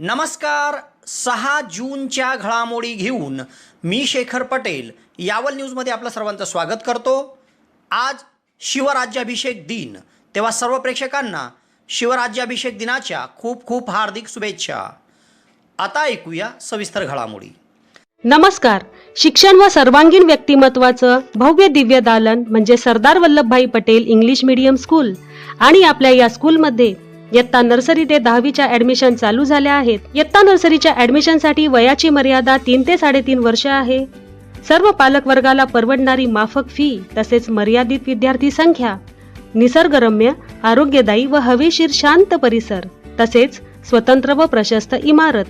नमस्कार. 6 जूनच्या घडामोडी घेऊन मी शेखर पटेल यावल न्यूजमध्ये आपलं सर्वांचं स्वागत करतो. आज शिवराज्याभिषेक दिन, तेव्हा सर्व प्रेक्षकांना शिवराज्याभिषेक दिनाच्या खूप खूप हार्दिक शुभेच्छा. आता ऐकूया सविस्तर घडामोडी. नमस्कार. शिक्षण व सर्वांगीण व्यक्तिमत्वाचं भव्य दिव्य दालन म्हणजे Sardar Vallabhbhai Patel English medium school आणि आपल्या या स्कूलमध्ये इयत्ता नर्सरी ते 10वीच्या ऍडमिशन चालू झाल्या आहेत. इयत्ता नर्सरीच्या ऍडमिशनसाठी वयाची मर्यादा 3 ते 3.5 वर्ष आहे. सर्व पालक वर्गाला परवडणारी माफक फी तसेच मर्यादित विद्यार्थी संख्या, निसर्गरम्य, आरोग्यदायी व हवेशीर शांत परिसर तसेच स्वतंत्र व प्रशस्त इमारत,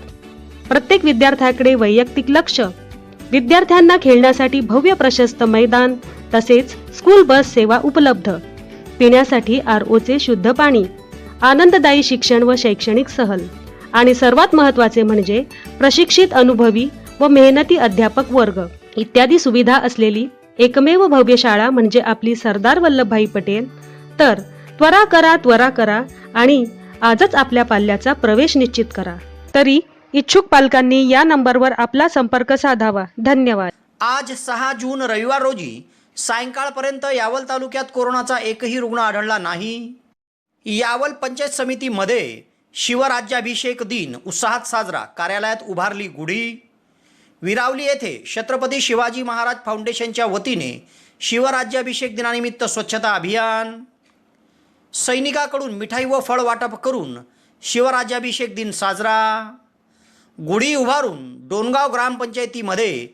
प्रत्येक विद्यार्थ्याकडे वैयक्तिक लक्ष, विद्यार्थ्यांना खेळण्यासाठी भव्य प्रशस्त मैदान तसेच स्कूल बस सेवा उपलब्ध, पिण्यासाठी RO चे शुद्ध पाणी, आनंददायी शिक्षण व शैक्षणिक सहल आणि सर्वात महत्त्वाचे म्हणजे प्रशिक्षित अनुभवी व मेहनती अध्यापक वर्ग इत्यादी सुविधा असलेली एकमेव भव्य शाळा म्हणजे आपली सरदार वल्लभभाई पटेल. तर त्वरा करा आणि आजच आपल्या पाल्याचा प्रवेश निश्चित करा. तरी इच्छुक पालकांनी या नंबरवर आपला संपर्क साधावा. धन्यवाद. आज 6 जून रविवार रोजी सायंकाळपर्यंत यावल तालुक्यात कोरोनाचा एकही रुग्ण आढळला नाही. यावल पंचायत समितीमध्ये शिवराज्याभिषेक दिन उत्साहात साजरा. कार्यालयात उभारली गुढी. विरावली येथे छत्रपती शिवाजी महाराज फाउंडेशनच्या वतीने शिवराज्याभिषेक दिनानिमित्त स्वच्छता अभियान. सैनिकाकडून मिठाई व फळ वाटप करून शिवराज्याभिषेक दिन साजरा. गुढी उभारून डोणगाव ग्रामपंचायतीमध्ये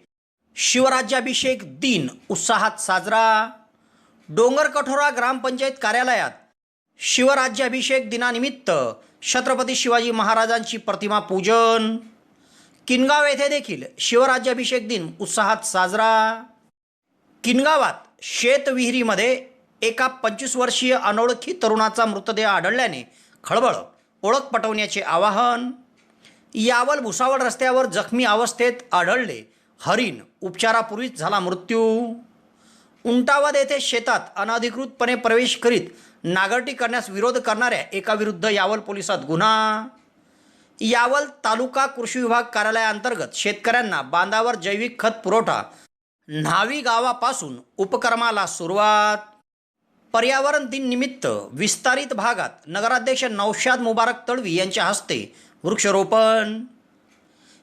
शिवराज्याभिषेक दिन उत्साहात साजरा. डोंगरकठोरा ग्रामपंचायत कार्यालयात शिवराज्याभिषेक दिनानिमित्त छत्रपती शिवाजी महाराजांची प्रतिमा पूजन. किनगाव येथे देखील शिवराज्याभिषेक दिन उत्साहात साजरा. किनगावात शेतविहिरीमध्ये एका 25 वर्षीय अनोळखी तरुणाचा मृतदेह आढळल्याने खळबळ. ओळख पटवण्याचे आवाहन. यावल भुसावळ रस्त्यावर जखमी अवस्थेत आढळले हरिण, उपचारापूर्वीच झाला मृत्यू. उंटावाद येथे शेतात अनधिकृतपणे प्रवेश करीत नांगरटी करण्यास विरोध करणाऱ्या एकाविरुद्ध यावल पोलिसात गुन्हा. यावल तालुका कृषी विभाग कार्यालयाअंतर्गत शेतकऱ्यांना बांधावर जैविक खत पुरवठा. न्हावी गावापासून उपक्रमाला सुरुवात. पर्यावरण दिन निमित्त विस्तारित भागात नगराध्यक्ष नौशाद मुबारक तळवी यांच्या हस्ते वृक्षारोपण.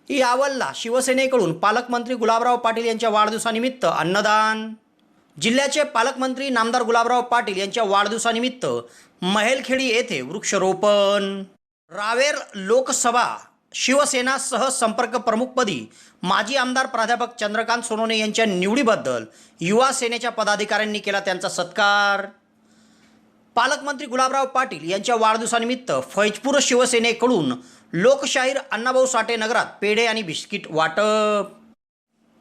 यावलला शिवसेनेकडून पालकमंत्री गुलाबराव पाटील यांच्या वाढदिवसानिमित्त अन्नदान. जिल्ह्याचे पालकमंत्री नामदार गुलाबराव पाटील यांच्या वाढदिवसानिमित्त महेलखेडी येथे वृक्षारोपण. रावेर लोकसभा शिवसेना सह संपर्क प्रमुखपदी माजी आमदार प्राध्यापक चंद्रकांत सोनवणे यांच्या निवडीबद्दल युवा सेनेच्या पदाधिकाऱ्यांनी केला त्यांचा सत्कार. पालकमंत्री गुलाबराव पाटील यांच्या वाढदिवसानिमित्त फैजपूर शिवसेनेकडून लोकशाहीर अण्णाभाऊ साठे नगरात पेढे आणि बिस्किट वाटप.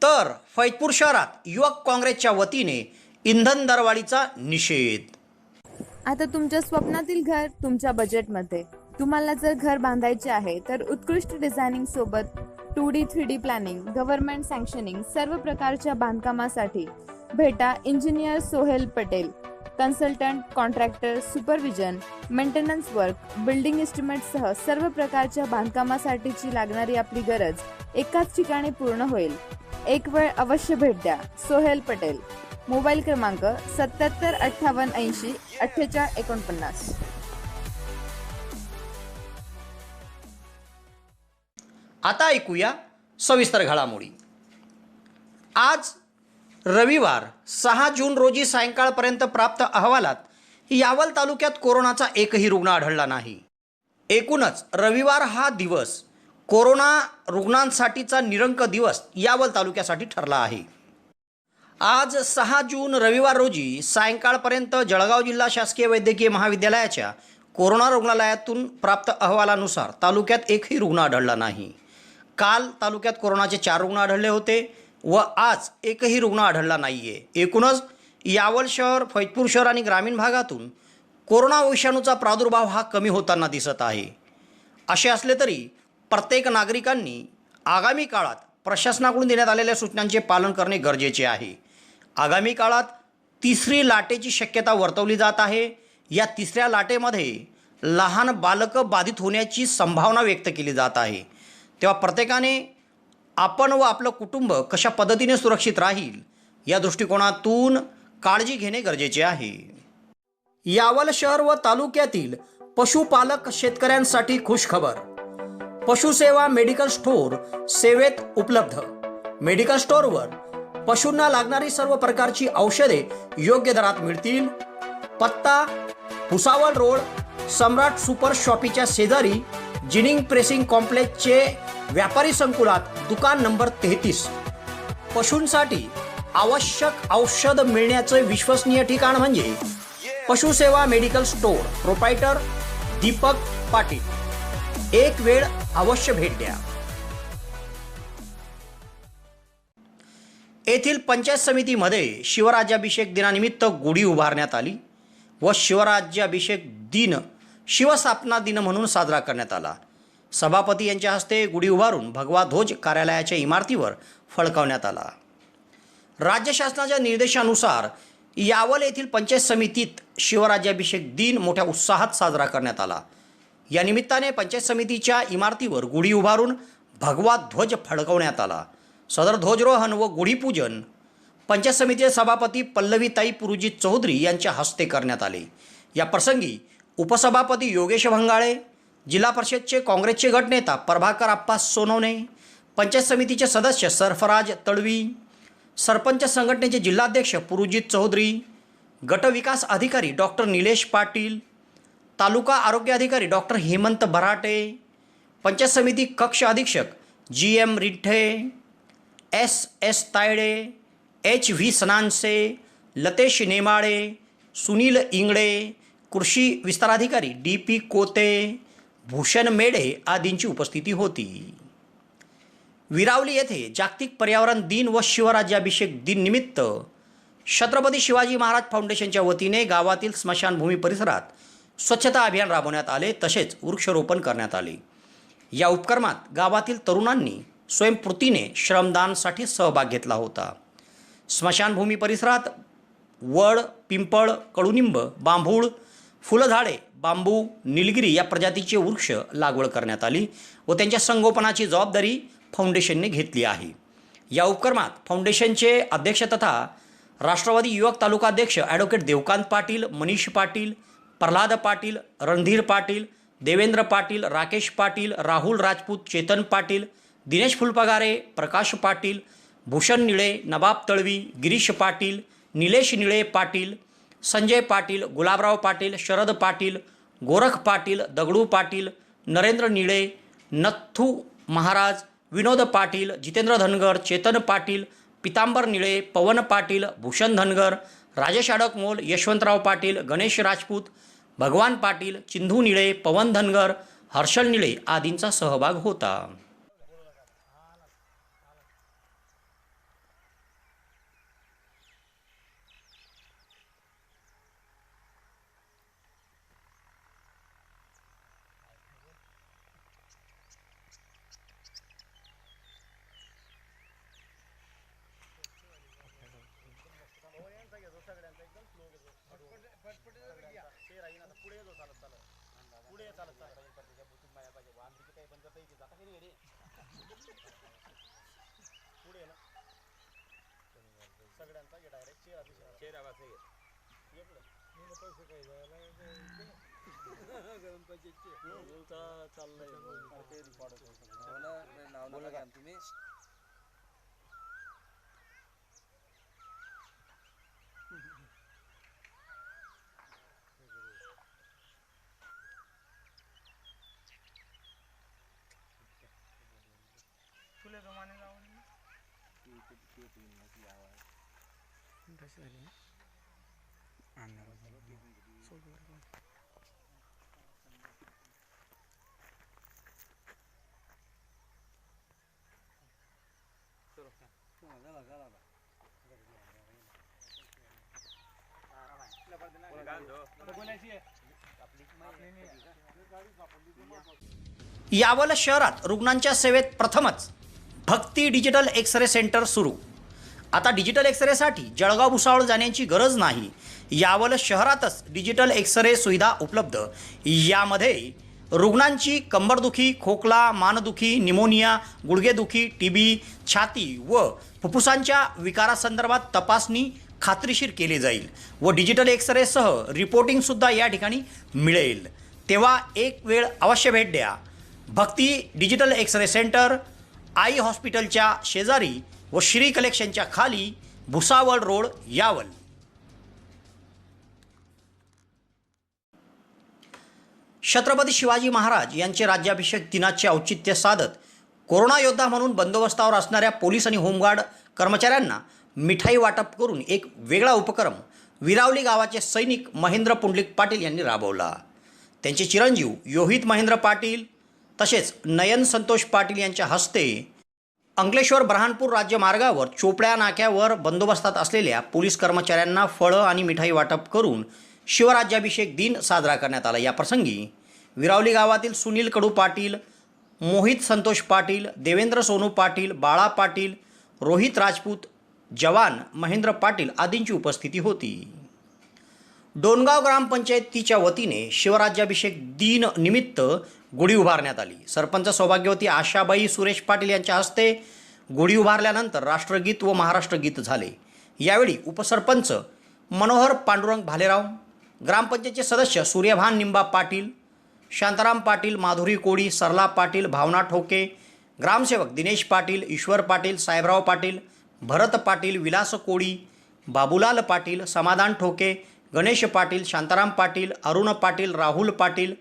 तर फैजपूर शहरात युवक काँग्रेसच्या वतीने इंधन दरवाढीचा निषेध. आता तुमच्या स्वप्नातील घर तुमच्या बजेटमध्ये. तुम्हाला जर घर बांधायचे आहे तर उत्कृष्ट डिझायनिंग सोबत 2D 3D प्लॅनिंग, गव्हर्नमेंट सँक्शनिंग सर्व प्रकारच्या बांधकामासाठी भेटा engineer Sohel Patel. Consultant, contractor, supervision, maintenance work, building एस्टिमेटसह सर्व प्रकारच्या बांधकामासाठीची लागणारी आपली गरज एकाच ठिकाणी पूर्ण होईल. एक वेळ अवश्य भेट द्या. सोहेल पटेल. मोबाईल क्रमांक 77 58 80 48 49. आता ऐकूया सविस्तर घडामोडी. आज रविवार 6 जून रोजी सायंकाळपर्यंत प्राप्त अहवालात यावल तालुक्यात कोरोनाचा एकही रुग्ण आढळला नाही. एकूणच रविवार हा दिवस कोरोना रुग्णांसाठीचा निरंक दिवस यावल तालुक्यासाठी ठरला आहे. आज 6 जून रविवार रोजी सायंकाळपर्यंत जळगाव जिल्हा शासकीय वैद्यकीय महाविद्यालयाच्या कोरोना रुग्णालयातून प्राप्त अहवालानुसार तालुक्यात एकही रुग्ण आढळला नाही. काल तालुक्यात कोरोनाचे 4 रुग्ण आढळले होते व आज एकही रुग्ण आढळला नाही आहे. एकूणच यावल शहर, फैजपूर शहर आणि ग्रामीण भागातून कोरोना विषाणूचा प्रादुर्भाव हा कमी होताना दिसत आहे. असे असले तरी प्रत्येक नागरिकांनी आगामी काळात प्रशासनाकडून देण्यात आलेल्या सूचनांचे पालन करणे गरजेचे आहे. आगामी काळात 3री लाटेची शक्यता वर्तवली जात आहे. या 3ऱ्या लाटेमध्ये लहान बालकं बाधित होण्याची संभावना व्यक्त केली जात आहे. तेव्हा प्रत्येकाने आपण व आपलं कुटुंब कशा पद्धतीने सुरक्षित राहील या दृष्टिकोनातून काळजी घेणे गरजेचे आहे. यावल शहर व तालुक्यातील पशुपालक शेतकऱ्यांसाठी खुशखबर. पशुसेवा मेडिकल स्टोअर सेवेत उपलब्ध. मेडिकल स्टोअरवर पशूंना लागणारी सर्व प्रकारची औषधे योग्य दरात मिळतील. पत्ता भुसावळ रोड, सम्राट सुपर शॉपीच्या शेजारी, जिनिंग प्रेसिंग कॉम्प्लेक्सचे व्यापारी संकुलात, दुकान नंबर 33. पशूंसाठी आवश्यक औषध मिळण्याचे विश्वसनीय ठिकाण म्हणजे पशुसेवा medical store. Proprietor Deepak Patil. एक वेळ अवश्य भेट द्या. येथील पंचायत समितीमध्ये शिवराज्याभिषेक दिनानिमित्त गुढी उभारण्यात आली व शिवराज्याभिषेक दिन शिवस्थापना दिन म्हणून साजरा करण्यात आला. सभापती यांच्या हस्ते गुढी उभारून भगवा ध्वज कार्यालयाच्या इमारतीवर फडकवण्यात आला. राज्य शासनाच्या निर्देशानुसार यावल येथील पंचायत समितीत शिवराज्याभिषेक दिन मोठ्या उत्साहात साजरा करण्यात आला. या निमित्ताने पंचायत समितीच्या इमारतीवर गुढी उभारून भगवा ध्वज फडकवण्यात आला. सदर ध्वजरोहण व गुढीपूजन पंचायत समितीचे सभापती पल्लवीताई पुरुजी चौधरी यांच्या हस्ते करण्यात आले. या प्रसंगी उपसभापती योगेश भंगाळे, जिल्हा परिषदचे काँग्रेसचे गटनेता प्रभाकर आप्पा सोनवणे, पंचायत समितीचे सदस्य सरफराज तळवी, सरपंच संघटनेचे जिल्हाध्यक्ष पुरुजित चौधरी, गटविकास अधिकारी डॉक्टर निलेश पाटील, तालुका आरोग्य अधिकारी डॉक्टर हेमंत बराटे, पंचायत समिती कक्ष अधीक्षक GM रिठ्ठे, S Tayde, HV सनानसे, Latesh नेमाळे, Sunil Ingale, कृषी विस्ताराधिकारी DP कोते, भूषण मेढे आदींची उपस्थिती होती. विरावली येथे जागतिक पर्यावरण दिन व शिवराज्याभिषेक दिन निमित्त छत्रपती शिवाजी महाराज फाउंडेशनच्या वतीने गावातील स्मशानभूमी परिसरात स्वच्छता अभियान राबवण्यात आले. तसेच वृक्षारोपण करण्यात आले. या उपक्रमात गावातील तरुणांनी स्वयंस्फूर्तीने श्रमदानसाठी सहभाग घेतला होता. स्मशानभूमी परिसरात वड, पिंपळ, कडुनिंब, बांबूळ, फुलझाडे, बांबू, निलगिरी या प्रजातीचे वृक्ष लागवड करण्यात आली व त्यांच्या संगोपनाची जबाबदारी फाउंडेशनने घेतली आहे. या उपक्रमात फाउंडेशनचे अध्यक्ष तथा राष्ट्रवादी युवक तालुकाध्यक्ष ॲडव्होकेट देवकांत पाटील, मनीष पाटील, प्रल्हाद पाटील, रणधीर पाटील, देवेंद्र पाटील, राकेश पाटील, राहुल राजपूत, चेतन पाटील, दिनेश फुलपगारे, प्रकाश पाटील, भूषण निळे, नवाब तळवी, गिरीश पाटील, निलेश निळे पाटील, संजय पाटील, गुलाबराव पाटील, शरद पाटील, गोरख पाटील, दगडू पाटील, नरेंद्र निळे, नथू महाराज, विनोद पाटील, जितेंद्र धनगर, चेतन पाटील, पितांबर निळे, पवन पाटील, भूषण धनगर, राजेश अडकमोल, यशवंतराव पाटील, गणेश राजपूत, भगवान पाटील, चिंधू निळे, पवन धनगर, हर्षल निळे आदींचा सहभाग होता. यावल शहरात रुग्णांच्या सेवेत प्रथमच भक्ती डिजिटल एक्स-रे सेंटर सुरू. आता डिजिटल एक्सरेसाठी जळगाव भुसावळ जाण्याची गरज नाही. यावल शहरातच डिजिटल एक्सरे सुविधा उपलब्ध. यामध्ये रुग्णांची कंबरदुखी, खोकला, मानदुखी, निमोनिया, गुडघेदुखी, टीबी, छाती व फुफ्फुसांच्या विकारासंदर्भात तपासणी खात्रीशीर केली जाईल व डिजिटल एक्सरेसह रिपोर्टिंगसुद्धा या ठिकाणी मिळेल. तेव्हा एक वेळ अवश्य भेट द्या. भक्ती डिजिटल एक्सरे सेंटर, आई हॉस्पिटलच्या शेजारी व श्री कलेक्शनच्या खाली, भुसावळ रोड, यावल. छत्रपती शिवाजी महाराज यांचे राज्याभिषेक दिनाचे औचित्य साधत कोरोना योद्धा म्हणून बंदोबस्तावर असणाऱ्या पोलीस आणि होमगार्ड कर्मचाऱ्यांना मिठाई वाटप करून एक वेगळा उपक्रम विरावली गावाचे सैनिक महेंद्र पुंडलिक पाटील यांनी राबवला. त्यांचे चिरंजीव योहित महेंद्र पाटील तसेच नयन संतोष पाटील यांच्या हस्ते अंकलेश्वर ब्रहाणपूर राज्य मार्गावर चोपड्या नाक्यावर बंदोबस्तात असलेल्या पोलीस कर्मचाऱ्यांना फळं आणि मिठाई वाटप करून शिवराज्याभिषेक दिन साजरा करण्यात आला. या प्रसंगी विरावली गावातील सुनील कडू पाटील, मोहित संतोष पाटील, देवेंद्र सोनू पाटील, बाळा पाटील, रोहित राजपूत, जवान महेंद्र पाटील आदींची उपस्थिती होती. डोणगाव ग्रामपंचायतीच्या वतीने शिवराज्याभिषेक दिन निमित्त गुढी उभारण्यात आली. सरपंच सौभाग्यवती आशाबाई सुरेश पाटील यांच्या हस्ते गुढी उभारल्यानंतर राष्ट्रगीत व महाराष्ट्रगीत झाले. यावेळी उपसरपंच मनोहर पांडुरंग भालेराव, ग्रामपंचायतचे सदस्य सूर्यभान निंबा पाटील, शांताराम पाटील, माधुरी कोळी, सरला पाटील, भावना ठोके, ग्रामसेवक दिनेश पाटील, ईश्वर पाटील, साहेबराव पाटील, भरत पाटील, विलास कोळी, बाबूलाल पाटील, समाधान ठोके, गणेश पाटील, शांताराम पाटील, अरुण पाटील, राहुल पाटील,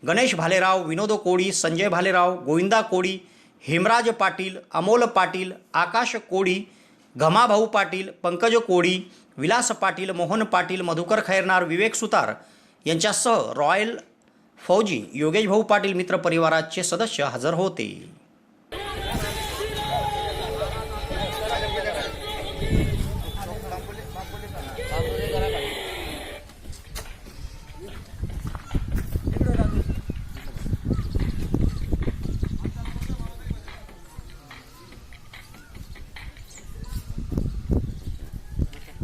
गणेश भालेराव, विनोद कोळी, संजय भालेराव, गोविंदा कोळी, हेमराज पाटील, अमोल पाटील, आकाश कोळी, घमाभाऊ पाटील, पंकज कोळी, विलास पाटील, मोहन पाटील, मधुकर खैरनार, विवेक सुतार यांच्यासह रॉयल फौजी योगेश भाऊ पाटील मित्र परिवाराचे सदस्य हजर होते.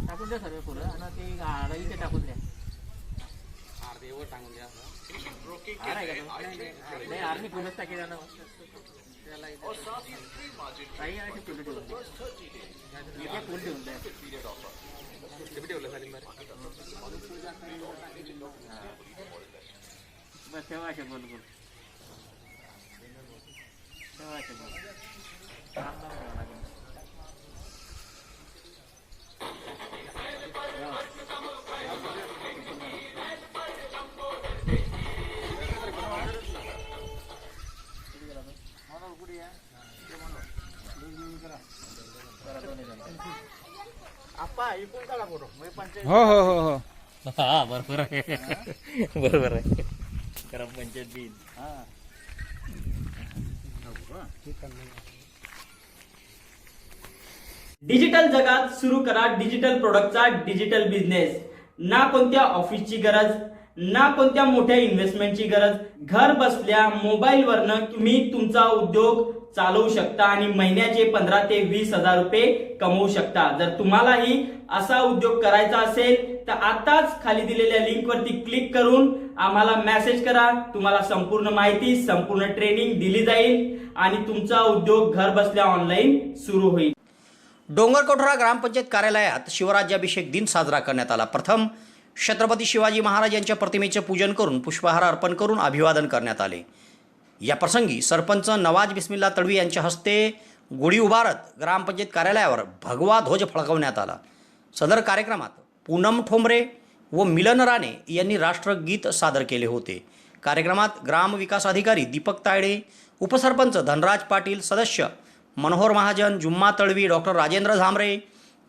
टाकून द्या सर्व फुलं आणि ते गाडा इथे टाकून द्या. अर्धेवर टाकून द्या. नाही आर्मी फुलंच टाकी द्या ना. काही अशी फुलं ठेवून द्या. इथे फुल ठेवून द्या. बस तेव्हा असे बोल बोल तेव्हा असे बोल. काम नाही करावं लागेल. हो हो हो हो हा बरोबर आहे. बरोबर आहे. ग्रामपंचायत दिन. डिजिटल जगात सुरू करा डिजिटल प्रोडक्टचा डिजिटल बिझनेस. ना कोणत्या ऑफिसची गरज, ना कोणत्या मोठ्या इन्व्हेस्टमेंटची गरज. घर बसल्या मोबाईलवरनं तुम्ही तुमचा उद्योग चालवू शकता आणि महिन्याचे 15 ते 20 हजार रुपये कमवू शकता. जर तुम्हालाही असा उद्योग करायचा असेल तर आताच खाली दिलेल्या लिंक वरती क्लिक करून आम्हाला मेसेज करा. तुम्हाला संपूर्ण माहिती, संपूर्ण ट्रेनिंग दिली जाईल आणि तुमचा उद्योग घर बसल्या ऑनलाईन सुरू होईल. डोंगरकोठरा ग्रामपंचायत कार्यालयात शिवराज्याभिषेक दिन साजरा करण्यात आला. प्रथम छत्रपती शिवाजी महाराज यांच्या प्रतिमेचे पूजन करून पुष्पहार अर्पण करून अभिवादन करण्यात आले. या प्रसंगी सरपंच नवाज बिस्मिल्ला तडवी यांच्या हस्ते गुढी उभारत ग्रामपंचायत कार्यालयावर भगवा ध्वज फडकवण्यात आला. सदर कार्यक्रमात पूनम ठोंबरे व मिलन राणे यांनी राष्ट्रगीत सादर केले होते. कार्यक्रमात ग्रामविकास अधिकारी दीपक तायडे, उपसरपंच धनराज पाटील, सदस्य मनोहर महाजन, जुम्मा तळवी, डॉक्टर राजेंद्र झांबरे,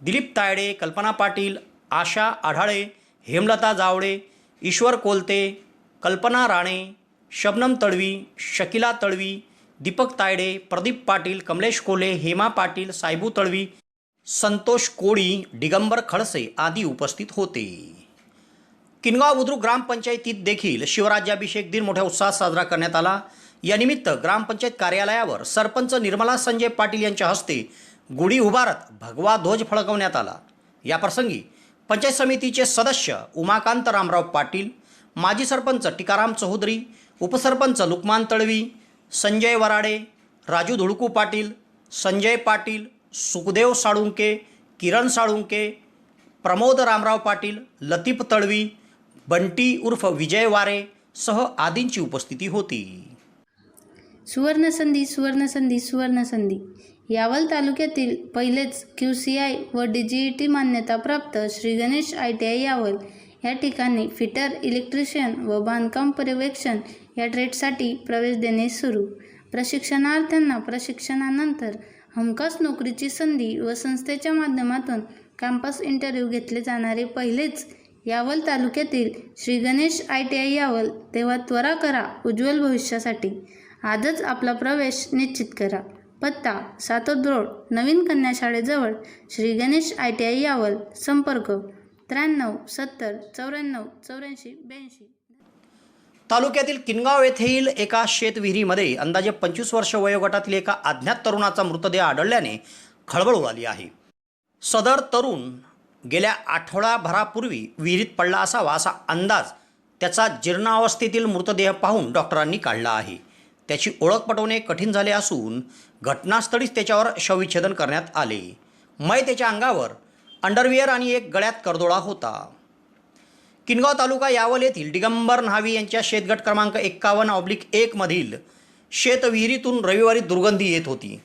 दिलीप तायडे, कल्पना पाटील, आशा आढाळे, हेमलता जावळे, ईश्वर कोलते, कल्पना राणे, शबनम तळवी, शकिला तळवी, दीपक तायडे, प्रदीप पाटील, कमलेश कोले, हेमा पाटील, सायबू तळवी, संतोष कोळी, दिगंबर खडसे आदी उपस्थित होते. किनगाव बुद्रुक ग्रामपंचायतीत देखील शिवराज्याभिषेक दिन मोठ्या उत्साहात साजरा करण्यात आला. यानिमित्त ग्रामपंचायत कार्यालयावर सरपंच निर्मला संजय पाटील यांच्या हस्ते गुढी उभारत भगवा ध्वज फडकवण्यात आला। याप्रसंगी पंचायत समितीचे सदस्य उमाकांत रामराव पाटील, माजी सरपंच टिकाराम चौधरी, उपसरपंच लुकमान तळवी, संजय वराडे, राजू धुळकू पाटील, संजय पाटील, सुखदेव साळुंके, किरण साळुंके, प्रमोद रामराव पाटील, लतीफ तळवी, बंटी उर्फ विजय वारे सह आदींची उपस्थिती होती। सुवर्णसंधी सुवर्णसंधी सुवर्णसंधी यावल तालुक्यातील पहिलेच QCI व DGET मान्यताप्राप्त श्री गणेश ITI यावल या ठिकाणी फिटर, इलेक्ट्रिशियन व बांधकाम पर्यवेक्षण या ट्रेडसाठी प्रवेश देणे सुरू। प्रशिक्षणार्थ्यांना प्रशिक्षणानंतर हमखास नोकरीची संधी व संस्थेच्या माध्यमातून कॅम्पस इंटरव्ह्यू घेतले जाणारे पहिलेच यावल तालुक्यातील श्री गणेश ITI यावल। तेव्हा त्वरा करा उज्ज्वल भविष्यासाठी। आजच आपला प्रवेश निश्चित करा। पत्ता सातोद रोड, नवीन कन्या शाळेजवळ, श्री गणेश ITI यावल। संपर्क 93 70 94 84 82। तालुक्यातील किनगाव येथील एका शेतविहिरीमध्ये अंदाजे 25 वर्ष वयोगटातील एका अज्ञात तरुणाचा मृतदेह आढळल्याने खळबळ उडाली आहे। सदर तरुण गेल्या आठवडाभरापूर्वी विहिरीत पडला असावा असा अंदाज त्याचा जीर्णावस्थेतील मृतदेह पाहून डॉक्टरांनी काढला आहे। त्याची ओळख पटवणे कठीण झाले असून घटनास्थळीच त्याच्यावर शवविच्छेदन करण्यात आले। त्याच्या अंगावर अंडरविअर आणि एक गळ्यात करदोळा होता। किनगाव तालुका यावल येथील दिगंबर न्हावी यांच्या शेतगट क्रमांक 51/1 मधील शेतविहिरीतून रविवारी दुर्गंधी येत होती।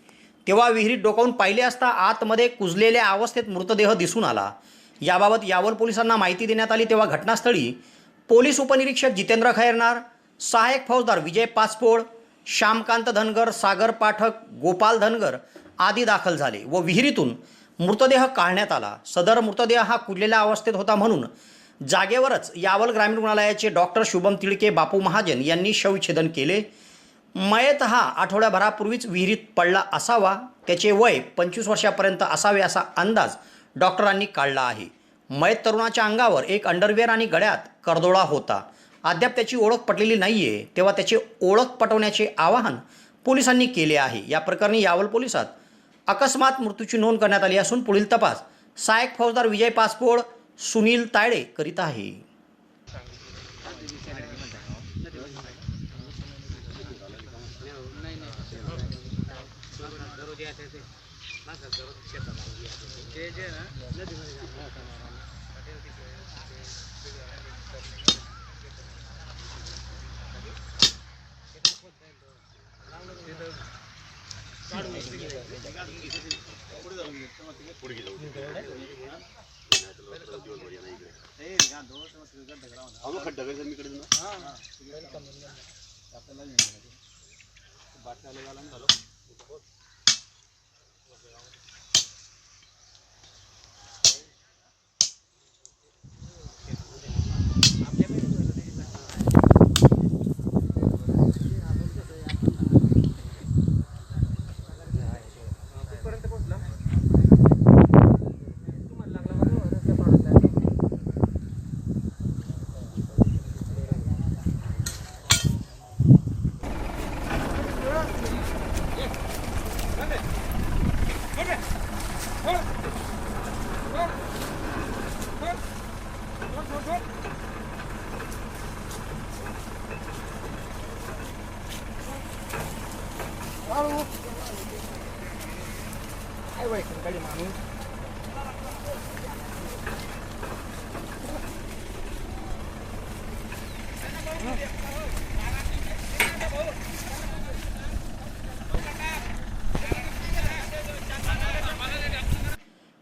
तेव्हा विहिरीत डोकावून पाहिले असता आतमध्ये कुजलेल्या अवस्थेत मृतदेह दिसून आला। याबाबत यावल पोलिसांना माहिती देण्यात आली तेव्हा घटनास्थळी पोलीस उपनिरीक्षक जितेंद्र खैरनार, सहाय्यक फौजदार विजय पाचपोळ, श्यामकांत धनगर, सागर पाठक, गोपाल धनगर आदी दाखल झाले व विहिरीतून मृतदेह काढण्यात आला। सदर मृतदेह हा कुजलेल्या अवस्थेत होता म्हणून जागेवरच यावल ग्रामीण रुग्णालयाचे डॉक्टर शुभम तिळके, बापू महाजन यांनी शवविच्छेदन केले। मयत हा आठवड्याभरापूर्वीच विहिरीत पडला असावा। त्याचे वय 25 वर्षापर्यंत असावे असा अंदाज डॉक्टरांनी काढला आहे। मयत तरुणाच्या अंगावर एक अंडरवेअर आणि गळ्यात करदोळा होता। अद्याप त्याची ओळख पटलेली नाहीये तेव्हा त्याची ओळख पटवण्याचे आवाहन पोलिसांनी केले आहे। या प्रकरणी यावल पोलिसात अकस्मात मृत्यूची नोंद करण्यात आली असून पुढील तपास सहाय्यक फौजदार विजय पाचपोळ, सुनील तायडे करीत आहे।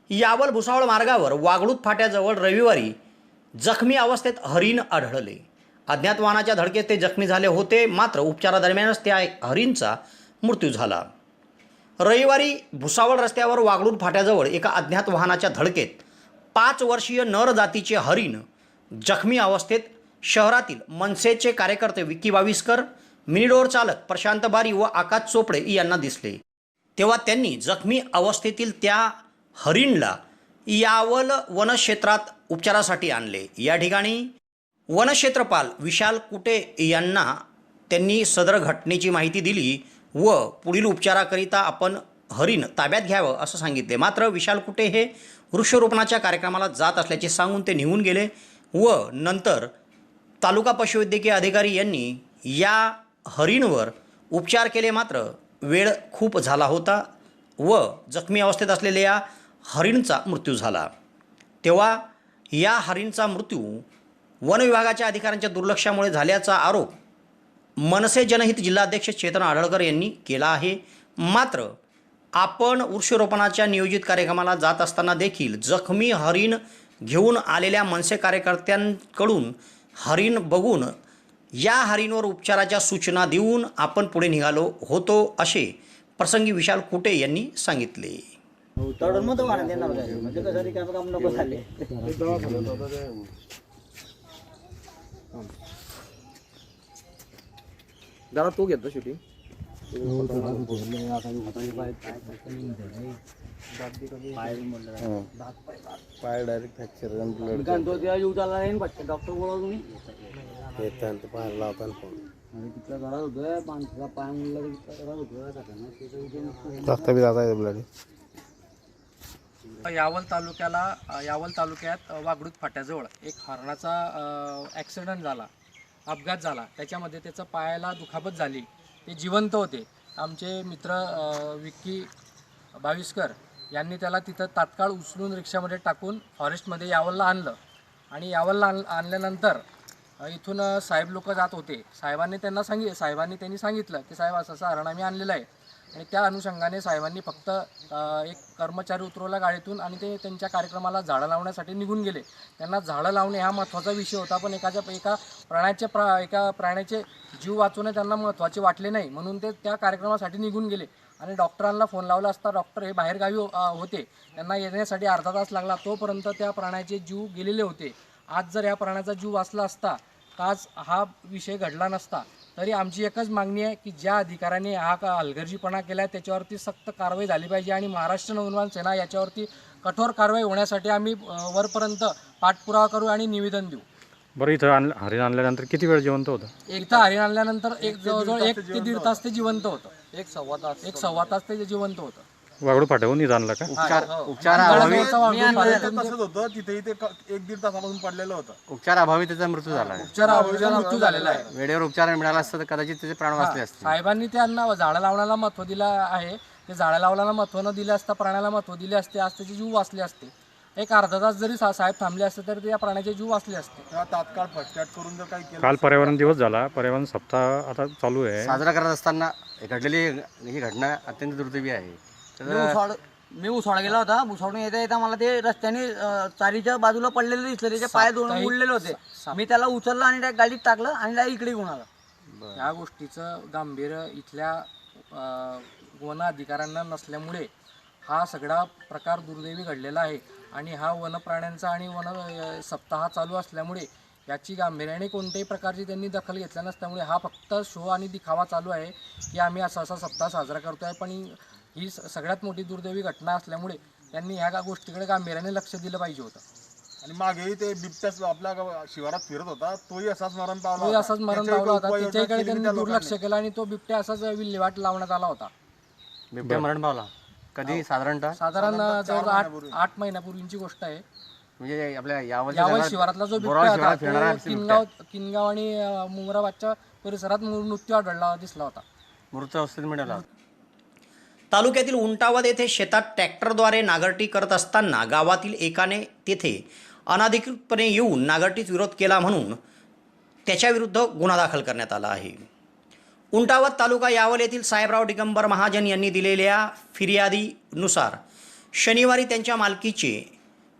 यावल भुसावळ मार्गावर वागळूत फाट्याजवळ रविवारी जखमी अवस्थेत हरिण आढळले। अज्ञात वाहनाच्या धडकेत ते जखमी झाले होते, मात्र उपचारादरम्यानच त्या हरिणचा मृत्यू झाला। रविवारी भुसावळ रस्त्यावर वागळूत फाट्याजवळ एका अज्ञात वाहनाच्या धडकेत 5 वर्षीय नर जातीचे हरिण जखमी अवस्थेत शहरातील मनसेचे कार्यकर्ते विक्की बाविस्कर, मिनीडोर चालक प्रशांत बारी व आकाश चोपडे यांना दिसले। तेव्हा त्यांनी जखमी अवस्थेतील त्या हरिणला यावल वनक्षेत्रात उपचारासाठी आणले। या ठिकाणी वनक्षेत्रपाल विशाल कुटे यांना त्यांनी सदर घटनेची माहिती दिली व पुढील उपचाराकरिता आपण हरिण ताब्यात घ्यावं असं सांगितले. मात्र विशाल कुटे हे वृक्षारोपणाच्या कार्यक्रमाला जात असल्याचे सांगून ते निघून गेले व नंतर तालुका पशुवैद्यकीय अधिकारी यांनी या हरिणवर उपचार केले. मात्र वेळ खूप झाला होता व जखमी अवस्थेत असलेल्या या हरिणचा मृत्यू झाला. तेव्हा या हरिणचा मृत्यू वन विभागाच्या अधिकाऱ्यांच्या दुर्लक्षामुळे झाल्याचा आरोप मनसे जनहित जिल्हाध्यक्ष चेतन आढळकर यांनी केला आहे. मात्र आपण वृक्षारोपणाच्या नियोजित कार्यक्रमाला जात असताना देखील जखमी हरिण घेऊन आलेल्या मनसे कार्यकर्त्यांकडून हरिण बघून या हरिणवर उपचाराच्या सूचना देऊन आपण पुढे निघालो होतो असे प्रसंगी विशाल कुटे यांनी सांगितले. जरा तो घेतो शूटिंग. पाय डायरेक्ट फ्रॅक्चर डॉक्टर बोला तुम्ही पाय लावताना तिथला घरात होतोय माणसाचा पाय मुलला घरात होतोय जास्त बी जाता ब्लड. यावल तालुक्यात वागडूत फाट्याजवळ एक हरणाचा ॲक्सिडेंट झाला, अपघात झाला. त्याच्यामध्ये त्याचं पायाला दुखापत झाली. ते जिवंत होते. आमचे मित्र विक्की बाविस्कर यांनी त्याला तिथं तात्काळ उचलून रिक्षामध्ये टाकून फॉरेस्टमध्ये यावलला आणलं आणि यावलला आणल्यानंतर इथून साहेब लोक जात होते. साहेबांनी त्यांनी सांगितलं की साहेब असं हरण आम्ही आणलेलं आहे आणि त्या अनुषंगाने साहेबांनी फक्त एक कर्मचारी उतरवला गाडीतून आणि ते त्यांच्या कार्यक्रमाला झाडं लावण्यासाठी निघून गेले. त्यांना झाडं लावणे हा महत्त्वाचा विषय होता, पण एका प्राण्याचे जीव वाचवणे त्यांना महत्त्वाचे वाटले नाही, म्हणून ते त्या कार्यक्रमासाठी निघून गेले. आणि डॉक्टरांना फोन लावला असता डॉक्टर हे बाहेरगावी होते, त्यांना येण्यासाठी अर्धा तास लागला. तोपर्यंत त्या प्राण्याचे जीव गेलेले होते. आज जर या प्राण्याचा जीव वाचला असता, आज हा विषय घडला नसता. तरी आमची एकच मागणी आहे की ज्या अधिकाऱ्याने हा हलगर्जीपणा केला आहे त्याच्यावरती सक्त कारवाई झाली पाहिजे आणि महाराष्ट्र नवनिर्माण सेना याच्यावरती कठोर कारवाई होण्यासाठी आम्ही वरपर्यंत पाठपुरावा करू आणि निवेदन देऊ. बरं, इथं हरिण आणल्यानंतर किती वेळ जिवंत होतं? इथं हरिण आणल्यानंतर जवळजवळ 1 ते 1.5 तास ते जिवंत होतं. 1-1.25 तास ते जिवंत होतं. वागडू फाट्याहून आणला का? उपचाराअभावी तसंच होतं. तिथे ते 1-1.5 तासापासून पडलेलं होतं. उपचाराअभावी त्याचा मृत्यू झाला आहे. उपचाराअभावी मृत्यू झालेला आहे. वेळेवर उपचार मिळाला असता तर कदाचित त्याचे प्राण वाचले असते. साहेबांनी त्यांना झाडं लावण्याला महत्त्व दिलं आहे. ते झाडं लावण्याला महत्त्व न दिले असता प्राण्याला महत्त्व दिले असते, आज त्याचे जीव वाचले असते. एक अर्धा तास जरी साहेब थांबले असते तर त्या प्राण्याचे जीव वाचले असते. तात्काळ फटक्यात करून जर काही केलं. काल पर्यावरण दिवस झाला. पर्यावरण सप्ताह आता चालू आहे. साजरा करत असताना घडलेली ही घटना अत्यंत दुर्दैवी आहे. मी उसवाड गेला होता. उसवाडून येता मला ते रस्त्याने चारीच्या बाजूला पडलेले दिसले. त्याचे पाय दोन उडलेले होते. मी त्याला उचललं आणि त्या गाडीत टाकलं आणि इकडे घेऊन आला. या गोष्टीचं गांभीर्य इथल्या वन अधिकाऱ्यांना नसल्यामुळे हा सगळा प्रकार दुर्दैवी घडलेला आहे. आणि हा वनप्राण्यांचा आणि वन सप्ताह चालू असल्यामुळे याची गांभीर्याने कोणत्याही प्रकारची त्यांनी दखल घेतल्या नसल्यामुळे हा फक्त शो आणि दिखावा चालू आहे की आम्ही असा सप्ताह साजरा करतो आहे. पण ही सगळ्यात मोठी दुर्दैवी घटना असल्यामुळे त्यांनी ह्या गोष्टीकडे गांभीर्याने लक्ष दिलं पाहिजे होतं. आणि मागेही ते बिबट्या आपल्या शिवारात फिरत होता, तोही असाच मरण पावला होता. त्याच्याकडे त्यांनी दुर्लक्ष केलं आणि तो बिबट्या असाच विल्हेवाट लावण्यात आला होता. बिबट्या मरण पावला कधी? साधारण जवळ 8 महिन्यापूर्वीची गोष्ट आहे. म्हणजे आपल्या यावल शिवारातला जो बिबट्या होता किनगाव आणि मुंगराबादच्या परिसरात मृत्यू आढळला दिसला होता. मृत अवस्थेत मिळाला. तालुक्यातील उंटावद येथे शेतात ट्रॅक्टरद्वारे नांगरटी करत असताना गावातील एकाने तेथे अनधिकृतपणे येऊन नांगरटीस विरोध केला म्हणून त्याच्याविरुद्ध गुन्हा दाखल करण्यात आला आहे. उंटावद तालुका यावल येथील साहेबराव दिगंबर महाजन यांनी दिलेल्या फिर्यादीनुसार शनिवारी त्यांच्या मालकीचे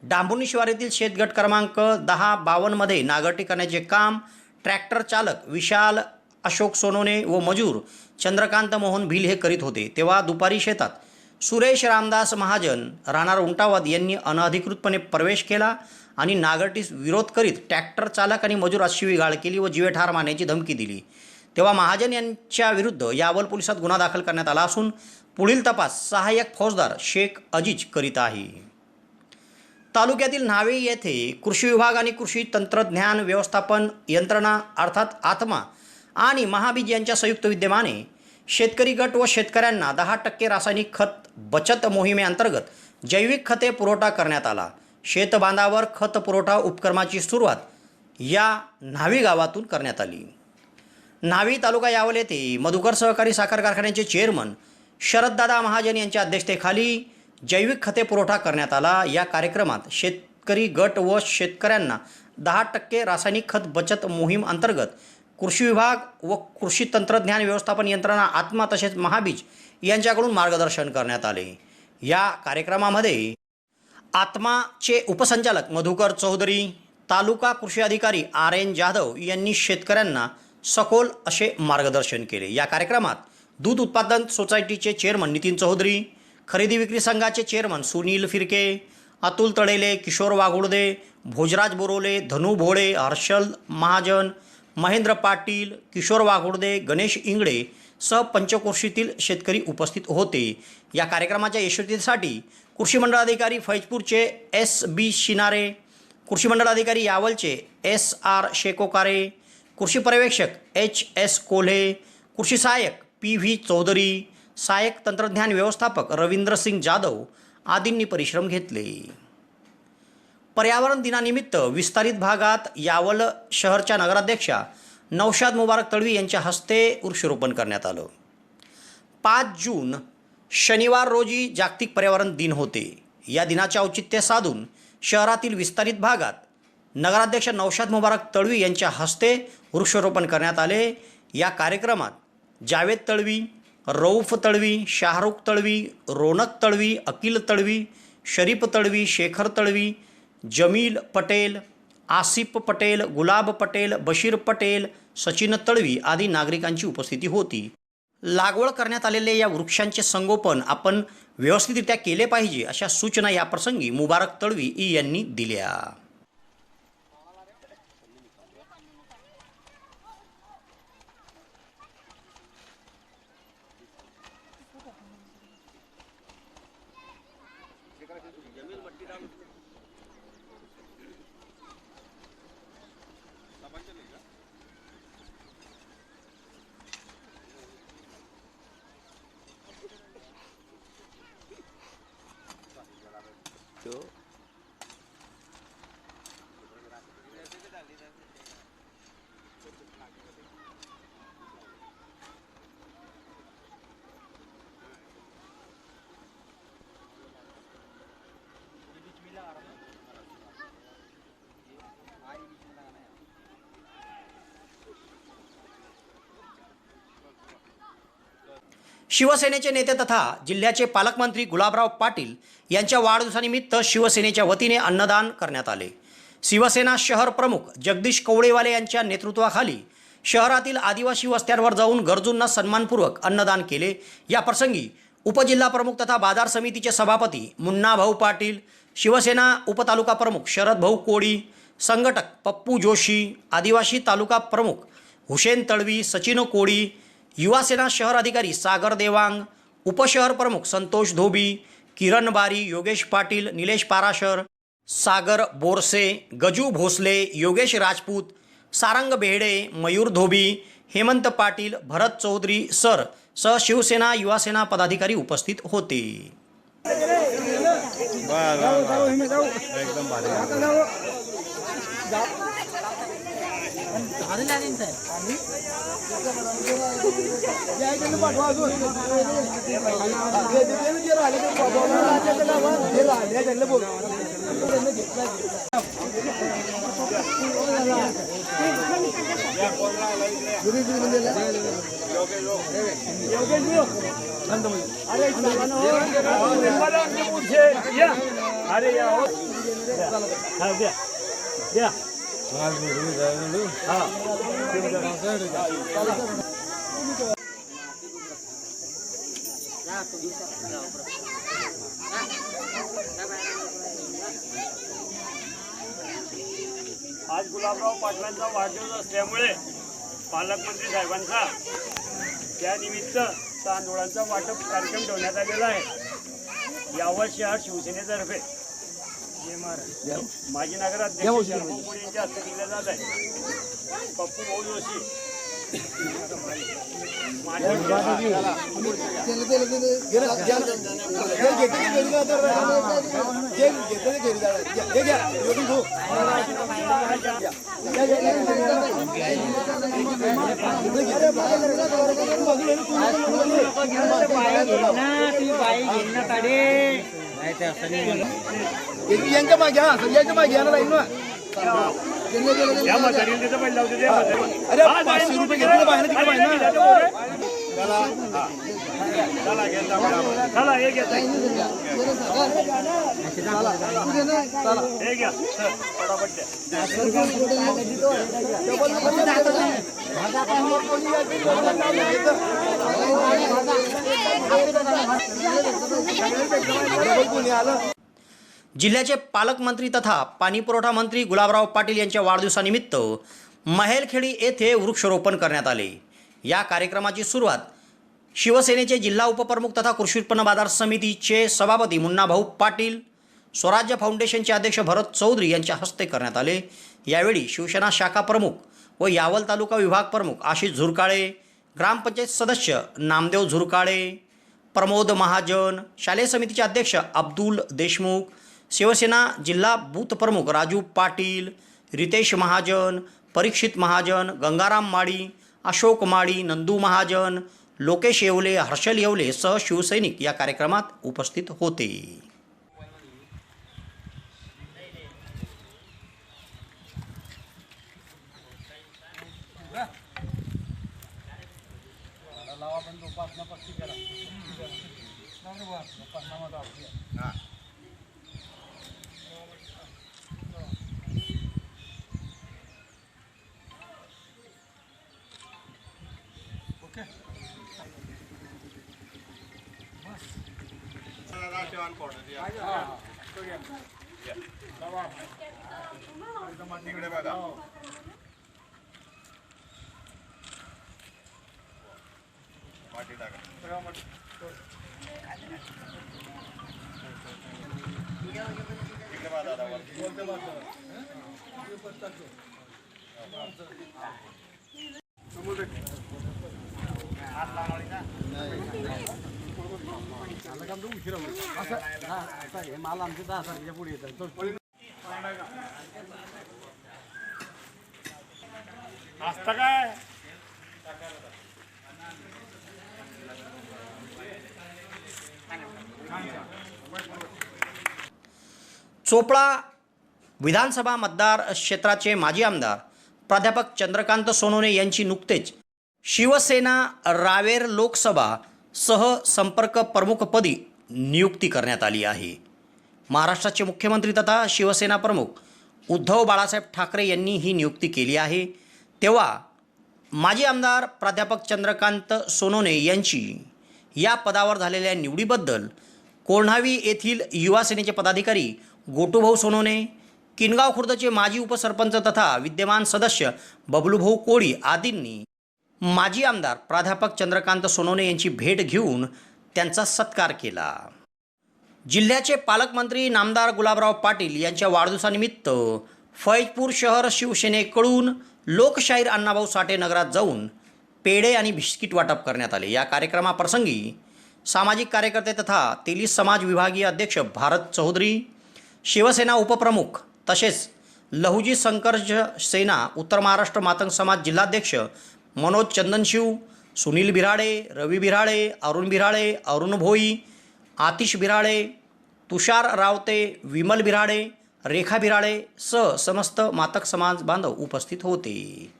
डांबुर्णी शिवारातील शेतगट क्रमांक 10-52 मध्ये नांगरटी करण्याचे काम ट्रॅक्टर चालक विशाल अशोक सोनोने व मजूर चंद्रकांत मोहन भिल हे करीत होते. तेव्हा दुपारी शेतात सुरेश रामदास महाजन राहणार उंटावद यांनी अनधिकृतपणे प्रवेश केला आणि नांगरटीस विरोध करीत ट्रॅक्टर चालक आणि मजूर शिवीगाळ केली व जीवेठार मारण्याची धमकी दिली. तेव्हा महाजन यांच्या विरुद्ध यावल पोलिसात गुन्हा दाखल करण्यात आला असून पुढील तपास सहाय्यक फौजदार शेख अजीज करीत आहे. तालुक्यातील न्हावे येथे कृषी विभाग आणि कृषी तंत्रज्ञान व्यवस्थापन यंत्रणा अर्थात आत्मा आणि महाबीज यांच्या संयुक्त विद्यमाने शेतकरी गट व शेतकऱ्यांना 10% रासायनिक खत बचत मोहिमेअंतर्गत जैविक खते पुरवठा करण्यात आला. शेतबांधावर खत पुरवठा उपक्रमाची सुरुवात या न्हावी गावातून करण्यात आली. न्हावी तालुका यावल येथे मधुकर सहकारी साखर कारखान्याचे चेअरमन शरददादा महाजन यांच्या अध्यक्षतेखाली जैविक खते पुरवठा करण्यात आला. या कार्यक्रमात शेतकरी गट व शेतकऱ्यांना 10% रासायनिक खत बचत मोहीम अंतर्गत कृषी विभाग व कृषी तंत्रज्ञान व्यवस्थापन यंत्रणा आत्मा तसेच महाबीज यांच्याकडून मार्गदर्शन करण्यात आले. या कार्यक्रमामध्ये आत्माचे उपसंचालक मधुकर चौधरी, तालुका कृषी अधिकारी RN जाधव यांनी शेतकऱ्यांना सखोल असे मार्गदर्शन केले. या कार्यक्रमात दूध उत्पादन सोसायटीचे चेअरमन नितीन चौधरी, खरेदी विक्री संघाचे चेअरमन सुनील फिरके, अतुल तळेले, किशोर वाघुर्दे, भोजराज बोरोले, धनु भोळे, हर्षल महाजन, महेंद्र पाटील, किशोर वाघुर्दे, गणेश इंगळे सह पंचक्रोशीतील शेतकरी उपस्थित होते. या कार्यक्रमाच्या यशस्वीतेसाठी कृषी मंडळ अधिकारी फैजपूरचे SB शिनारे, कृषी मंडळ अधिकारी यावलचे SR शेकोकारे, कृषी पर्यवेक्षक HS कोल्हे, कृषी सहाय्यक PV चौधरी, सहाय्यक तंत्रज्ञान व्यवस्थापक रवींद्र सिंग जाधव आदींनी परिश्रम घेतले. पर्यावरण दिनानिमित्त विस्तारित भागात यावल शहरच्या नगराध्यक्षा नौशाद मुबारक तळवी यांच्या हस्ते वृक्षारोपण करण्यात आलं. 5 जून शनिवार रोजी जागतिक पर्यावरण दिन होते. या दिनाचे औचित्य साधून शहरातील विस्तारित भागात नगराध्यक्ष नौशाद मुबारक तळवी यांच्या हस्ते वृक्षारोपण करण्यात आले. या कार्यक्रमात जावेद तळवी, रऊफ तळवी, शाहरुख तळवी, रोनक तळवी, अकिल तळवी, शरीफ तळवी, शेखर तळवी, जमील पटेल, आसिफ पटेल, गुलाब पटेल, बशीर पटेल, सचिन तळवी आदी नागरिकांची उपस्थिती होती. लागवड करण्यात आलेल्या या वृक्षांचे संगोपन आपण व्यवस्थितरित्या केले पाहिजे अशा सूचना याप्रसंगी मुबारक तळवी यांनी दिल्या. शिवसेनेचे नेते तथा जिल्ह्याचे पालकमंत्री गुलाबराव पाटील यांच्या वाढदिवसानिमित्त शिवसेनेच्या वतीने अन्नदान करण्यात आले. शिवसेना शहर प्रमुख जगदीश कवडेवाले यांच्या नेतृत्वाखाली शहरातील आदिवासी वस्त्यांवर जाऊन गरजूंना सन्मानपूर्वक अन्नदान केले. या प्रसंगी उपजिल्हा प्रमुख तथा बाजार समितीचे सभापती मुन्नाभाऊ पाटील, शिवसेना उपतालुका प्रमुख शरदभाऊ कोळी, संघटक पप्पू जोशी, आदिवासी तालुका प्रमुख हुसेन तळवी, सचिन कोळी, युवासेना शहर अधिकारी सागर देवांग, उपशहर प्रमुख संतोष धोबी, किरण बारी, योगेश पाटील, निलेश पाराशर, सागर बोरसे, गजू भोसले, योगेश राजपूत, सारंग बेहडे, मयूर धोबी, हेमंत पाटील, भरत चौधरी सर सह शिवसेना युवासेना पदाधिकारी उपस्थित होते. आज गुलाबराव पाटलांचा वाढदिवस असल्यामुळे पालकमंत्री साहेबांचा त्यानिमित्त तांदूळांचा वाटप कार्यक्रम ठेवण्यात आलेला आहे. यावल शहर शिवसेनेतर्फे माजी नगराध्यक्ष शरदभाऊ कोळी यांच्या हस्ते केला जात आहे. पप्पू भाऊ जोशी यांच्या मागे हा यांच्या मागे या ना राहील ना. या म्हातारीला तिथं पडला होता त्या म्हातारीला. अरे 500 रुपये घेतले बाहेर तिकडे बाहेर ना. चला हे घ्या ताई. हे घ्या सर, फटाफट द्या. जिल्ह्याचे पालकमंत्री तथा पाणीपुरवठा मंत्री गुलाबराव पाटील यांच्या वाढदिवसानिमित्त महेलखेडी येथे वृक्षारोपण करण्यात आले. या कार्यक्रमाची सुरुवात शिवसेनेचे जिल्हा उपप्रमुख तथा कृषी उत्पन्न बाजार समितीचे सभापती मुन्नाभाऊ पाटील, स्वराज्य फाउंडेशनचे अध्यक्ष भरत चौधरी यांच्या हस्ते करण्यात आले. यावेळी शिवसेना शाखा प्रमुख व यावल तालुका विभाग प्रमुख आशिष झुरकाळे, ग्रामपंचायत सदस्य नामदेव झुरकाळे, प्रमोद महाजन, शालेय समितीचे अध्यक्ष अब्दुल देशमुख, शिवसेना जिल्हा बूथ प्रमुख राजू पाटील, रितेश महाजन, परीक्षित महाजन, गंगाराम माळी, अशोक माळी, नंदू महाजन, लोकेश येवले, हर्षल येवले सह शिवसैनिक या कार्यक्रमात उपस्थित होते. असतं काय चोपडा विधानसभा मतदार क्षेत्राचे माजी आमदार प्राध्यापक चंद्रकांत सोनवणे यांची नुकतेच शिवसेना रावेर लोकसभा सह संपर्क प्रमुखपदी नियुक्ती करण्यात आली आहे. महाराष्ट्राचे मुख्यमंत्री तथा शिवसेना प्रमुख उद्धव बाळासाहेब ठाकरे यांनी ही नियुक्ती केली आहे. तेव्हा माजी आमदार प्राध्यापक चंद्रकांत सोनवणे यांची या पदावर झालेल्या निवडीबद्दल कोल्हावी येथील युवा सेनेचे पदाधिकारी गोटूभाऊ सोनवणे, किनगाव खुर्दचे माजी उपसरपंच तथा विद्यमान सदस्य बबलूभाऊ कोळी आदींनी माजी आमदार प्राध्यापक चंद्रकांत सोनवणे यांची भेट घेऊन त्यांचा सत्कार केला. जिल्ह्याचे पालकमंत्री नामदार गुलाबराव पाटील यांच्या वाढदिवसानिमित्त फैजपूर शहर शिवसेनेकडून लोकशाहीर अण्णाभाऊ साठे नगरात जाऊन पेढे आणि बिस्किट वाटप करण्यात आले. या कार्यक्रमाप्रसंगी सामाजिक कार्यकर्ते तथा तेली समाज विभागीय अध्यक्ष भारत चौधरी, शिवसेना उपप्रमुख तसेच लहुजी संकर्ष सेना उत्तर महाराष्ट्र मातंग समाज जिल्हाध्यक्ष मनोज चंदनशिव, सुनील बिराळे, रवी बिराळे, अरुण बिराळे, अरुण भोई, आतिश बिराळे, तुषार रावते, विमल बिराळे, रेखा बिराळे सह समस्त मातक समाज बांधव उपस्थित होते.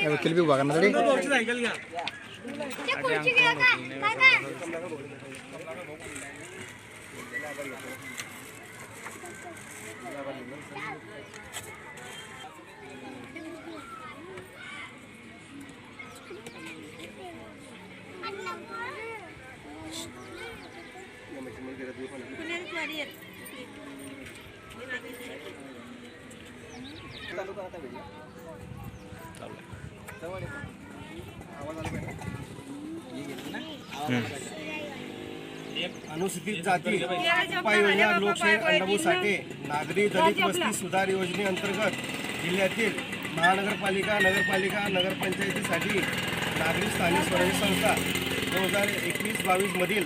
वकील विभागामध्ये अनुसूचित जाती उपाययोजना लोकशाही अण्णाभाऊ साठे नागरी दलित वस्ती सुधार योजनेअंतर्गत जिल्ह्यातील महानगरपालिका नगरपालिका नगरपंचायतीसाठी नागरी स्थानिक स्वराज्य संस्था 2021-22 मधील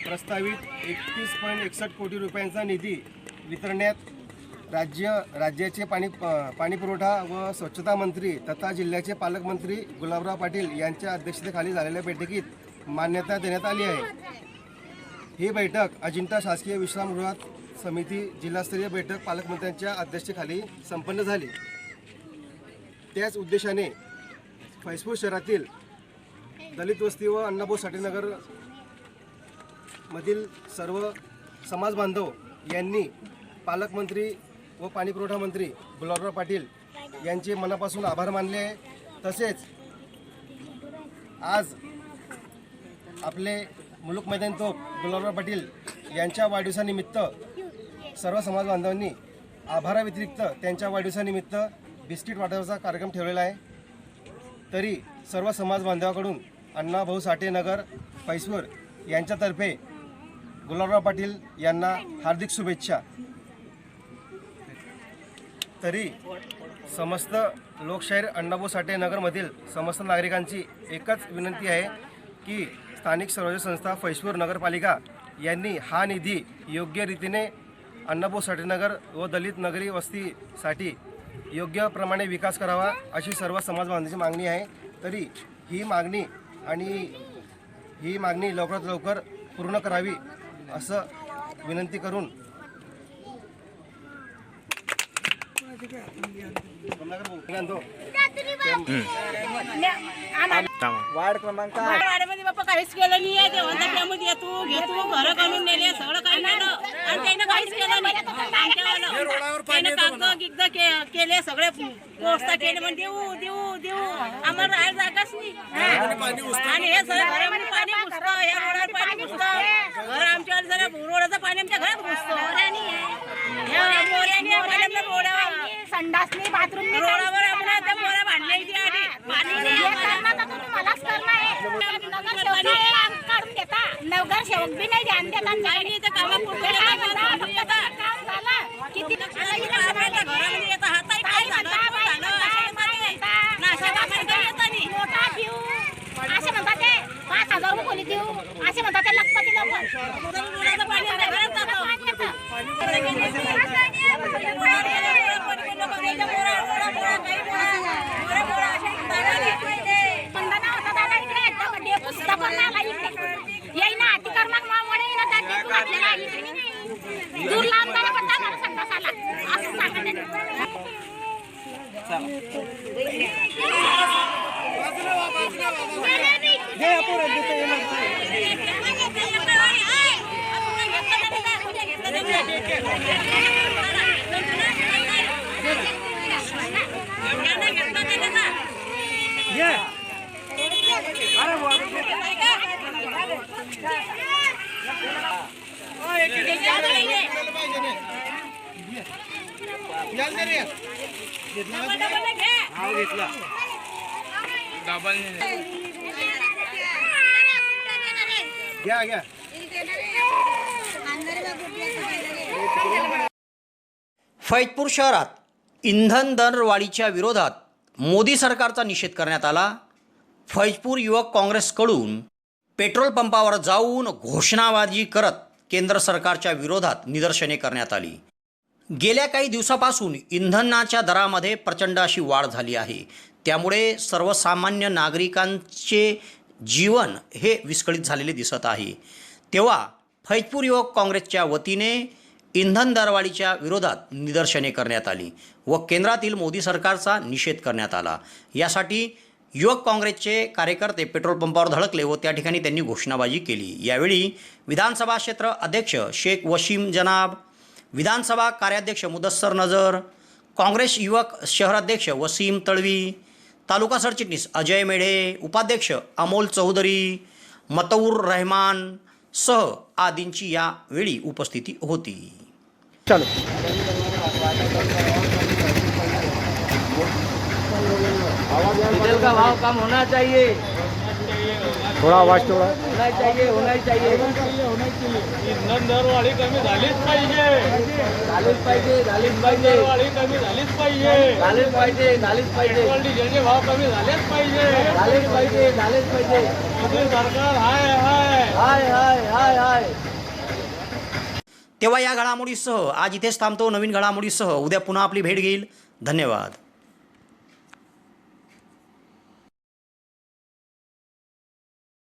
प्रस्तावित 31.61 कोटी रुपयांचा निधी वितरण्यात राज्याचे पाणीपुरवठा व स्वच्छता मंत्री तथा जिल्ह्याचे पालकमंत्री गुलाबराव पाटील यांच्या अध्यक्षतेखाली झालेल्या बैठकीत मान्यता देण्यात आली आहे. ही बैठक अजिंठा शासकीय विश्रामगृहात समिती जिल्हास्तरीय बैठक पालकमंत्र्यांच्या अध्यक्षतेखाली संपन्न झाली. त्याच उद्देशाने फैजपूर शहरातील दलित वस्ती व अण्णाभाऊ साठे नगर मधील सर्व समाज बांधव यांनी पालकमंत्री व पाणीपुरवठा मंत्री गुलाबराव पाटील यांचे मनापासून आभार मानले आहे. तसेच आज आपले मुलुक मैदान तोप गुलाबराव पाटील यांच्या वाढदिवसानिमित्त सर्व समाज बांधवांनी आभाराव्यतिरिक्त त्यांच्या वाढदिवसानिमित्त बिस्किट वाटपाचा कार्यक्रम ठेवलेला आहे. तरी सर्व समाज बांधवाकडून अण्णाभाऊ साठे नगर फैजपूर यांच्यातर्फे गुलाबराव पाटील यांना हार्दिक शुभेच्छा. तरी समस्त लोकशाहीर अण्णाभाऊ साठे नगरमधील समस्त नागरिकांची एकच विनंती आहे की स्थानिक स्वराज्य संस्था फैजपूर नगरपालिका यांनी हा निधी योग्य रीतीने अण्णाभाऊ साठे नगर व दलित नगरी वस्तीसाठी योग्य प्रमाणे विकास करावा अशी सर्व समाज बांधवांची मागणी आहे. तरी ही मागणी लवकरात लवकर पूर्ण करावी असं विनंती करून वार्ड क्रमांक वाड्यामध्ये बाप्पा काहीच केलं नाही आहे. ते म्हणतात त्यामध्ये येतो घेतो घरं काढून नेले सगळं काही नेलं आणि त्यानं काहीच केलं नाही. त्यानं कागद गिगद केले सगळे व्यवस्था केली म्हणजे देऊ देऊ देऊ आम्हाला राहायला जागाच नाही. आणि हे सगळं घरामध्ये पाणी घुसतं या रोडावर पाणी घुसतं घर आमच्या जरा रोडाचं पाणी आमच्या घरात घुसतं. संडासनी बाथरूम रोडावर आम्हाला त्या मोऱ्या बांधल्या इथे आधी पाणी मलाच काढून देता नगरसेवक बी नाही ध्यान देतात काही नाही. ते कामापुरते काम झालं किती घरामध्ये येतं हात काय झालं नाशा कामाला येत नाही. मोठा देऊ असे म्हणतात ते 5,000 रुपये खोली देऊ असे म्हणतात ते लखपती लोक पाणी घरात जातं. फैजपूर शहरात इंधन दरवाढीच्या विरोधात मोदी सरकारचा निषेध करण्यात आला. फैजपूर युवक काँग्रेसकडून पेट्रोल पंपावर जाऊन घोषणाबाजी करत केंद्र सरकारच्या विरोधात निदर्शने करण्यात आली. गेल्या काही दिवसापासून इंधनाच्या दरामध्ये प्रचंड अशी वाढ झाली आहे. त्यामुळे सर्वसामान्य नागरिकांचे जीवन हे विस्कळीत झालेले दिसत आहे. तेव्हा फैजपूर युवक काँग्रेसच्या वतीने इंधन दरवाढीच्या विरोधात निदर्शने करण्यात आली व केंद्रातील मोदी सरकारचा निषेध करण्यात आला. यासाठी युवक काँग्रेसचे कार्यकर्ते पेट्रोल पंपावर धडकले व त्या ठिकाणी त्यांनी घोषणाबाजी केली. यावेळी विधानसभा क्षेत्र अध्यक्ष शेख वसीम जनाब, विधानसभा कार्याध्यक्ष मुदस्सर नजर, काँग्रेस युवक शहराध्यक्ष वसीम तळवी, तालुका सरचिटणीस अजय मेढे, उपाध्यक्ष अमोल चौधरी, मतऊर रहमान सह आदींची यावेळी उपस्थिती होती. डीजल का भाव कम होना चाहिए. थोडा आवाज थोडा होना चाहिए इंधन दरवाढी कमी झालीच पाहिजे झालीच पाहिजे दरवाढी कमी झालीच पाहिजे पेट्रोल डिझेलचे भाव कमी झालेच पाहिजे मोदी सरकार हाय तेव्हा या घडामोडीसह आज इथेच थांबतो. नवीन घडामोडीसह उद्या पुन्हा आपली भेट घेईल. धन्यवाद.